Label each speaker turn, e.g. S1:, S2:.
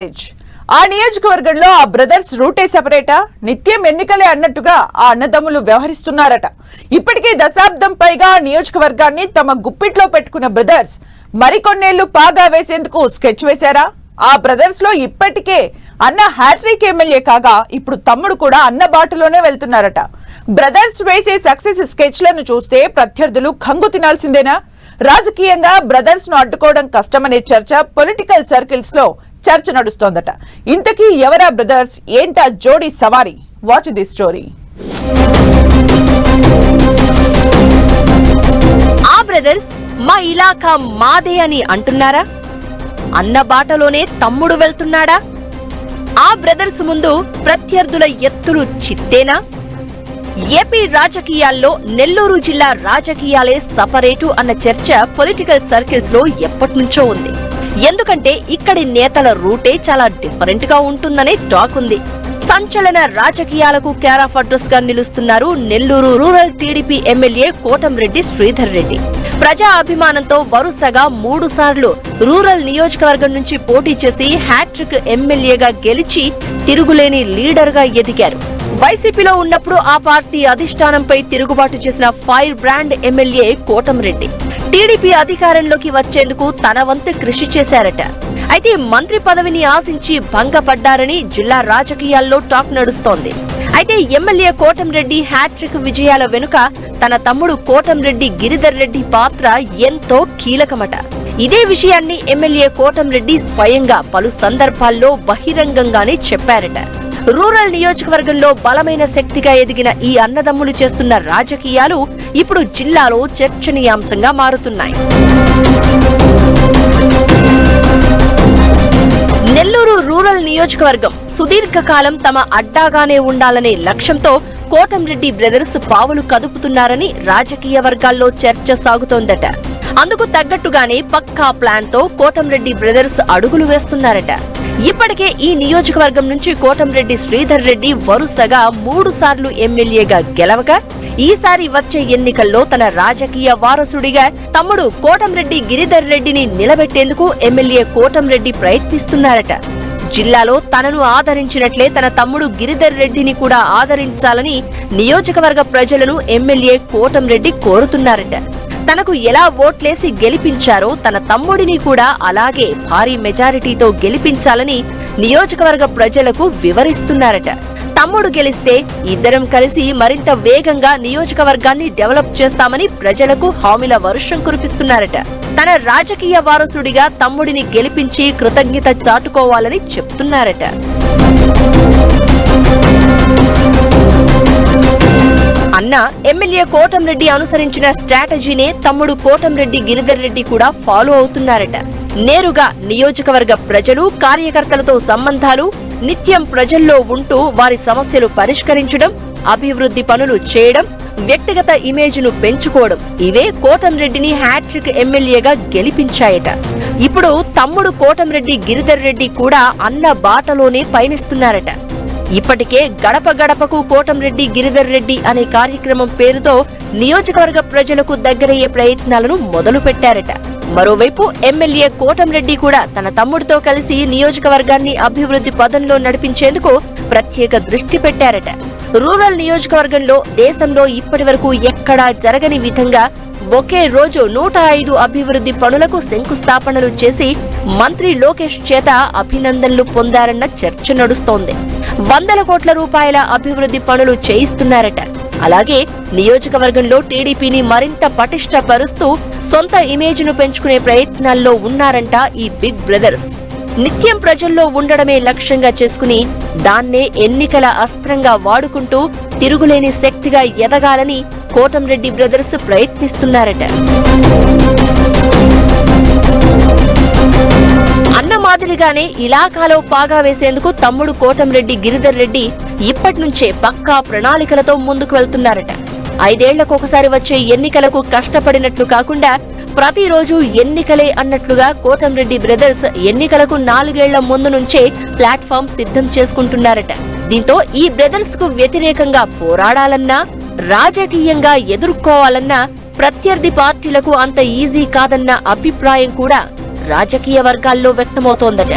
S1: ఆ నియోజకవర్గంలో ఆ బ్రదర్స్ రూటే సెపరేటా, నిత్యం ఎన్నికలే అన్నట్టుగా ఆ అన్నదమ్ములు వ్యవహరిస్తున్నారట. ఇప్పటికే దశాబ్దం పైగా ఆ నియోజకవర్గాన్ని తమ గుప్పిట్లో పెట్టుకున్న బ్రదర్స్ మరికొన్నేళ్లు పాగా వేసేందుకు స్కెచ్ వేశారా? ఆ బ్రదర్స్ లో ఇప్పటికే అన్న హ్యాట్రిక్ ఎమ్మెల్యే కాగా ఇప్పుడు తమ్ముడు కూడా అన్న బాటలోనే వెళ్తున్నారట. బ్రదర్స్ వేసే సక్సెస్ స్కెచ్లను చూస్తే ప్రత్యర్థులు కంగు తినాల్సిందేనా? రాజకీయంగా బ్రదర్స్ ను అడ్డుకోవడం కష్టమనే చర్చ పొలిటికల్ సర్కిల్స్ లో చర్చ నడుస్తోందట. ఇంతకీ ఎవరా బ్రదర్స్, ఏంటా జోడీ సవారీ? Watch the story.
S2: ఆ బ్రదర్స్ మా ఇలాకా మాదే అని అంటున్నారా? అన్న బాటలోనే తమ్ముడు వెళ్తున్నాడా? ఆ బ్రదర్స్ ముందు ప్రత్యర్థుల ఎత్తులు చిత్తేనా? ఏపీ రాజకీయాల్లో నెల్లూరు జిల్లా రాజకీయాలే సపరేటు అన్న చర్చ పొలిటికల్ సర్కిల్స్ లో ఎప్పటినుంచో ఉంది. ఎందుకంటే ఇక్కడి నేతల రూటే చాలా డిఫరెంట్ గా ఉంటుందనే టాక్ ఉంది. సంచలన రాజకీయాలకు కేర్ ఆఫ్ అడ్రస్ గా నిలుస్తున్నారు Nellore rural TDP MLA Kotamreddy Sridhar Reddy. ప్రజా అభిమానంతో వరుసగా 3 సార్లు రూరల్ నియోజకవర్గం నుంచి పోటీ చేసి హ్యాట్రిక్ ఎమ్మెల్యేగా గెలిచి తిరుగులేని లీడర్ గా ఎదిగారు. వైసీపీలో ఉన్నప్పుడు ఆ పార్టీ అధిష్టానంపై తిరుగుబాటు చేసిన fire brand MLA Kotamreddy TDP అధికారంలోకి వచ్చేందుకు తన వంతు కృషి చేశారట. అయితే మంత్రి పదవిని ఆశించి భంగపడ్డారని జిల్లా రాజకీయాల్లో టాక్ నడుస్తోంది. అయితే ఎమ్మెల్యే కోటంరెడ్డి హ్యాట్రిక్ విజయాల వెనుక తన తమ్ముడు కోటంరెడ్డి గిరిధర్ రెడ్డి పాత్ర ఎంతో కీలకమట. ఇదే విషయాన్ని ఎమ్మెల్యే కోటంరెడ్డి స్వయంగా పలు సందర్భాల్లో బహిరంగంగానే చెప్పారట. రూరల్ నియోజకవర్గంలో బలమైన శక్తిగా ఎదిగిన ఈ అన్నదమ్ములు చేస్తున్న రాజకీయాలు ఇప్పుడు జిల్లాలో చర్చనీయాంశంగా మారుతున్నాయి. నెల్లూరు రూరల్ నియోజకవర్గం సుదీర్ఘకాలం తమ అడ్డాగానే ఉండాలనే లక్ష్యంతో కోటంరెడ్డి బ్రదర్స్ పావులు కదుపుతున్నారని రాజకీయ వర్గాల్లో చర్చ సాగుతోందట. అందుకు తగ్గట్టుగానే పక్కా ప్లాన్ తో కోటంరెడ్డి బ్రదర్స్ అడుగులు వేస్తున్నారట. ఇప్పటికే ఈ నియోజకవర్గం నుంచి కోటంరెడ్డి శ్రీధర్ రెడ్డి వరుసగా 3 సార్లు ఎమ్మెల్యేగా గెలవగా ఈసారి వచ్చే ఎన్నికల్లో తన రాజకీయ వారసుడిగా తమ్ముడు కోటంరెడ్డి గిరిధర్ రెడ్డిని నిలబెట్టేందుకు ఎమ్మెల్యే కోటంరెడ్డి ప్రయత్నిస్తున్నారట. జిల్లాలో తనను ఆదరించినట్లే తన తమ్ముడు గిరిధర్ రెడ్డిని కూడా ఆదరించాలని నియోజకవర్గ ప్రజలను ఎమ్మెల్యే కోటంరెడ్డి కోరుతున్నారట. తనకు ఎలా ఓట్లేసి గెలిపించారో తన తమ్ముడిని కూడా అలాగే భారీ మెజారిటీతో గెలిపించాలని నియోజకవర్గ ప్రజలకు వివరిస్తున్నారట. తమ్ముడు గెలిస్తే ఇద్దరం కలిసి మరింత వేగంగా నియోజకవర్గాన్ని డెవలప్ చేస్తామని ప్రజలకు హామీల వర్షం కురిపిస్తున్నారట. తన రాజకీయ వారసుడిగా తమ్ముడిని గెలిపించి కృతజ్ఞత చాటుకోవాలని చెప్తున్నారట. అన్న ఎమ్మెల్యే కోటంరెడ్డి అనుసరించిన స్ట్రాటజీనే తమ్ముడు కోటంరెడ్డి గిరిధర్ రెడ్డి కూడా ఫాలో అవుతున్నారట. నేరుగా నియోజకవర్గ ప్రజలు కార్యకర్తలతో సంబంధాలు, నిత్యం ప్రజల్లో ఉంటూ వారి సమస్యలు పరిష్కరించడం, అభివృద్ధి పనులు చేయడం, వ్యక్తిగత ఇమేజ్ను పెంచుకోవడం ఇవే కోటంరెడ్డిని హ్యాట్రిక్ ఎమ్మెల్యేగా గెలిపించాయట. ఇప్పుడు తమ్ముడు కోటంరెడ్డి గిరిధర్ రెడ్డి కూడా అన్న బాటలోనే పయనిస్తున్నారట. ఇప్పటికే గడప గడపకు కోటంరెడ్డి గిరిధర్ రెడ్డి అనే కార్యక్రమం పేరుతో నియోజకవర్గ ప్రజలకు దగ్గరయ్యే ప్రయత్నాలను మొదలు పెట్టారట. మరోవైపు ఎమ్మెల్యే కోటంరెడ్డి కూడా తన తమ్ముడితో కలిసి నియోజకవర్గాన్ని అభివృద్ధి పదంలో నడిపించేందుకు ప్రత్యేక దృష్టి పెట్టారట. రూరల్ నియోజకవర్గంలో దేశంలో ఇప్పటి వరకు ఎక్కడా జరగని విధంగా ఒకే రోజు 105 అభివృద్ధి పనులకు శంకుస్థాపనలు చేసి మంత్రి లోకేష్ చేత అభినందనలు పొందారన్న చర్చ నడుస్తోంది. 100 కోట్ల రూపాయల అభివృద్ధి పనులు చేయిస్తున్నారట. అలాగే నియోజకవర్గంలో టీడీపీని మరింత పటిష్టపరుస్తూ సొంత ఇమేజ్ను పెంచుకునే ప్రయత్నాల్లో ఉన్నారంట ఈ బిగ్ బ్రదర్స్. నిత్యం ప్రజల్లో ఉండడమే లక్ష్యంగా చేసుకుని దాన్నే ఎన్నికల అస్త్రంగా వాడుకుంటూ తిరుగులేని శక్తిగా ఎదగాలని కోటంరెడ్డి బ్రదర్స్ ప్రయత్నిస్తున్నారట. అన్న మాదిరిగానే ఇలాకాలో పాగా వేసేందుకు తమ్ముడు కోటంరెడ్డి గిరిధర్ రెడ్డి ఇప్పటినుంచే పక్కా ప్రణాళికలతో ముందుకు వెళ్తున్నారట. 5 ఏళ్లకొకసారి వచ్చే ఎన్నికలకు కష్టపడినట్లు కాకుండా ప్రతిరోజు ఎన్నికలే అన్నట్లుగా కోటంరెడ్డి బ్రదర్స్ ఎన్నికలకు 4 ఏళ్ల ముందు నుంచే ప్లాట్ఫామ్ సిద్ధం చేసుకుంటున్నారట. దీంతో ఈ బ్రదర్స్ కు వ్యతిరేకంగా పోరాడాలన్నా, రాజకీయంగా ఎదుర్కోవాలన్నా ప్రత్యర్థి పార్టీలకు అంత ఈజీ కాదన్న అభిప్రాయం కూడా రాజకీయ వర్గాల్లో వ్యక్తమవుతోందట.